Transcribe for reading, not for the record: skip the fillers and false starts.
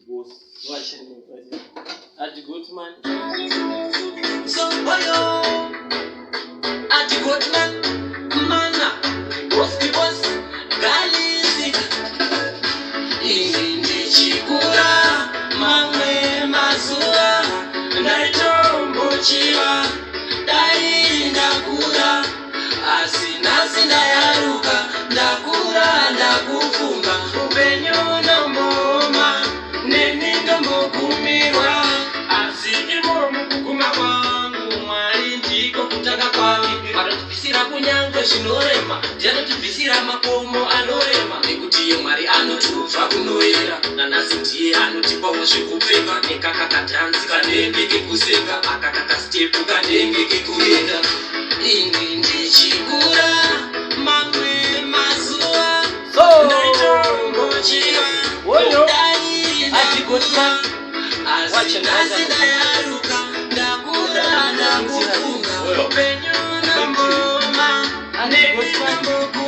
boss. Watch him. At the Gotman. So boyo, at the Gotman, mana, boss, galisi. Ndichikura, mamwe mazura, ndaitombo chiva, ndakura, asina yaruka, ndakura, ndakufunga, upenyu nomboma, neni ndombogumirwa, asindimo mukuguma kwangu, mwari ndiko kutaka kwangu, vanotibvisira kunyange zvinorema, ndianotibvisira makomo anorema, nekuti iye mwari anotibva kunoera, nanasi ndiye anotipawo zvekupfeka, nekakakadhanzi kanenge kekuseka, akakakastepu kanenge kekuenda. Ndichikura, mamwe mazuva, ndaitombochiva, Gotman. asina yaruka, ndakura, ndakufunga, upenyu nomboma, neni ndombogumirwa.